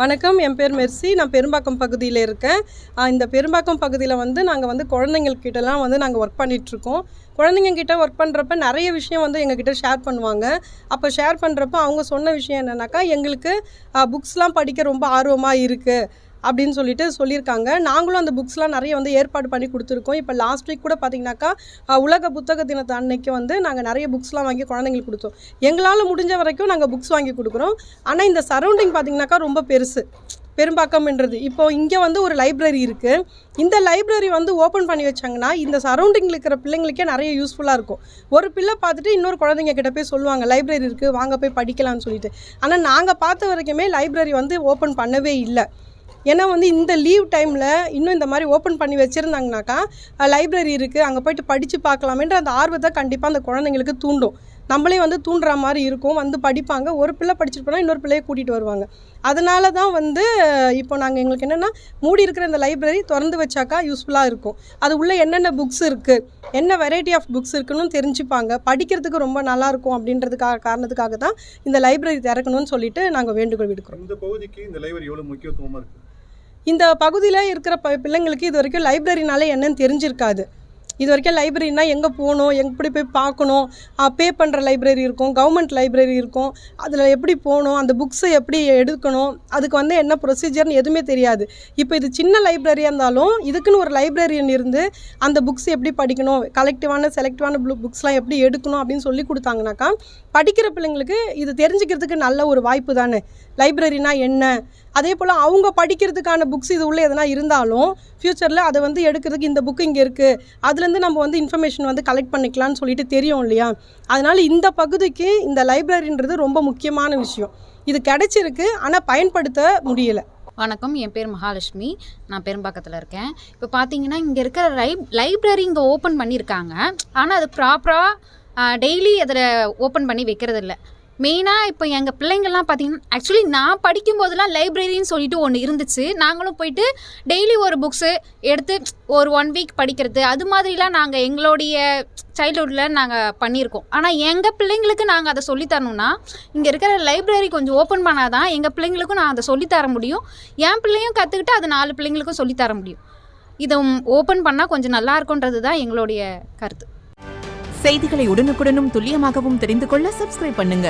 வணக்கம், என் பேர் மெர்சி. நான் பெரும்பாக்கம் பகுதியில் இருக்கேன். இந்த பெரும்பாக்கம் பகுதியில் நாங்கள் குழந்தைங்கக்கிட்டலாம் நாங்கள் ஒர்க் பண்ணிகிட்ருக்கோம். குழந்தைங்கக்கிட்ட ஒர்க் பண்ணுறப்ப நிறைய விஷயம் எங்ககிட்ட ஷேர் பண்ணுவாங்க. அப்போ ஷேர் பண்ணுறப்ப அவங்க சொன்ன விஷயம் என்னென்னாக்கா, எங்களுக்கு புக்ஸ்லாம் படிக்க ரொம்ப ஆர்வமாக இருக்குது அப்படின்னு சொல்லியிருக்காங்க. நாங்களும் அந்த புக்ஸ்லாம் நிறைய ஏற்பாடு பண்ணி கொடுத்துருக்கோம். இப்போ லாஸ்ட் வீக் கூட பார்த்திங்கனாக்கா, உலக புத்தக தினத்து அன்னைக்கு நாங்கள் நிறைய புக்ஸ்லாம் வாங்கி குழந்தைங்களுக்கு கொடுத்தோம். எங்களால் முடிஞ்ச வரைக்கும் நாங்கள் புக்ஸ் வாங்கி கொடுக்குறோம். ஆனால் இந்த சரௌண்டிங் பார்த்திங்கனாக்கா ரொம்ப பெருசு, பெரும்பாக்கம்ன்றது. இப்போது இங்கே ஒரு லைப்ரரி இருக்குது. இந்த லைப்ரரி ஓப்பன் பண்ணி வச்சாங்கன்னா இந்த சரௌண்டிங்கில் இருக்கிற பிள்ளைங்களுக்கே நிறைய யூஸ்ஃபுல்லாக இருக்கும். ஒரு பிள்ளை பார்த்துட்டு இன்னொரு குழந்தைங்க கிட்ட போய் சொல்லுவாங்க, லைப்ரரி இருக்குது, வாங்க போய் படிக்கலாம்னு சொல்லிட்டு. ஆனால் நாங்கள் பார்த்த வரைக்குமே லைப்ரரி ஓப்பன் பண்ணவே இல்லை. ஏன்னா இந்த லீவ் டைமில் இன்னும் இந்த மாதிரி ஓப்பன் பண்ணி வச்சுருந்தாங்கனாக்கா, லைப்ரரி இருக்குது, அங்கே போய்ட்டு படித்து பார்க்கலாமேன்ற அந்த ஆர்வத்தை கண்டிப்பாக அந்த குழந்தைங்களுக்கு தூண்டும். நம்மளே தூண்டுற மாதிரி இருக்கும். படிப்பாங்க. ஒரு பிள்ளை படிச்சுட்டு போனால் இன்னொரு பிள்ளையை கூட்டிகிட்டு வருவாங்க. அதனால தான் இப்போ நாங்கள் எங்களுக்கு என்னென்னா, மூடி இருக்கிற இந்த லைப்ரரி திறந்து வச்சாக்கா யூஸ்ஃபுல்லாக இருக்கும். அது உள்ளே என்னென்ன புக்ஸ் இருக்குது, என்ன வெரைட்டி ஆஃப் புக்ஸ் இருக்குன்னு தெரிஞ்சுப்பாங்க. படிக்கிறதுக்கு ரொம்ப நல்லாயிருக்கும் அப்படின்றதுக்காக காரணத்துக்காக தான் இந்த லைப்ரரி திறக்கணும்னு சொல்லிட்டு நாங்கள் வேண்டுகோள் விடுக்கிறோம். இந்த பகுதிக்கு இந்த லைப்ரரி எவ்வளோ முக்கியத்துவமாக இருக்குது? இந்த பகுதியில் இருக்கிற பிள்ளைங்களுக்கு இது வரைக்கும் லைப்ரரினாலே என்னன்னு தெரிஞ்சிருக்காது. இது வரைக்கும் லைப்ரரினா எங்கே போகணும், எப்படி போய் பார்க்கணும், பே பண்ணுற லைப்ரரி இருக்கும், கவர்மெண்ட் லைப்ரரி இருக்கும், அதில் எப்படி போகணும், அந்த புக்ஸை எப்படி எடுக்கணும், அதுக்கு என்ன ப்ரொசீஜர்னு எதுவுமே தெரியாது. இப்போ இது சின்ன லைப்ரரியாக இருந்தாலும் இதுக்குன்னு ஒரு லைப்ரரியன் இருந்து அந்த புக்ஸ் எப்படி படிக்கணும், செலக்டிவான புக்ஸ்லாம் எப்படி எடுக்கணும் அப்படின்னு சொல்லி கொடுத்தாங்கனாக்கா, படிக்கிற பிள்ளைங்களுக்கு இது தெரிஞ்சுக்கிறதுக்கு நல்ல ஒரு வாய்ப்பு தானே. லைப்ரரினா என்ன, அதே போல் அவங்க படிக்கிறதுக்கான புக்ஸ் இது உள்ளே எதனா இருந்தாலும் ஃப்யூச்சரில் அதை எடுக்கிறதுக்கு இந்த புக்கு இங்கே இருக்குது, அதுலேருந்து நம்ம இன்ஃபர்மேஷன் கலெக்ட் பண்ணிக்கலாம்னு சொல்லிட்டு தெரியும் இல்லையா. அதனால் இந்த பகுதிக்கு இந்த லைப்ரரின்றது ரொம்ப முக்கியமான விஷயம். இது கிடைச்சிருக்கு, ஆனால் பயன்படுத்த முடியலை. வணக்கம், என் பேர் மகாலட்சுமி. நான் பெரும்பாக்கத்தில் இருக்கேன். இப்போ பார்த்தீங்கன்னா இங்கே இருக்கிற லைப்ரரி இங்கே ஓப்பன் பண்ணியிருக்காங்க. ஆனால் அது ப்ராப்பராக டெய்லி அதில் ஓப்பன் பண்ணி வைக்கிறதில்ல. மெயினாக இப்போ எங்கள் பிள்ளைங்கள்லாம் பார்த்திங்கன்னா, ஆக்சுவலி நான் படிக்கும்போதெல்லாம் லைப்ரரின்னு சொல்லிட்டு ஒன்று இருந்துச்சு. நாங்களும் போயிட்டு டெய்லி ஒரு புக்ஸு எடுத்து ஒரு 1 வீக் படிக்கிறது, அது மாதிரிலாம் நாங்கள் எங்களுடைய சைல்டுஹுட்டில் நாங்கள் பண்ணியிருக்கோம். ஆனால் எங்கள் பிள்ளைங்களுக்கு நாங்கள் அதை சொல்லித்தரணுன்னா இங்கே இருக்கிற லைப்ரரி கொஞ்சம் ஓப்பன் பண்ணால் தான் எங்கள் பிள்ளைங்களுக்கும் நான் அதை சொல்லித்தர முடியும். என் பிள்ளையும் கற்றுக்கிட்டு அது 4 பிள்ளைங்களுக்கும் சொல்லித்தர முடியும். இதை ஓப்பன் பண்ணால் கொஞ்சம் நல்லா இருக்குன்றது தான் எங்களுடைய கருத்து. செய்திகளை உடனுக்குடனும் துல்லியமாகவும் தெரிந்து கொள்ள சப்ஸ்கிரைப் பண்ணுங்க.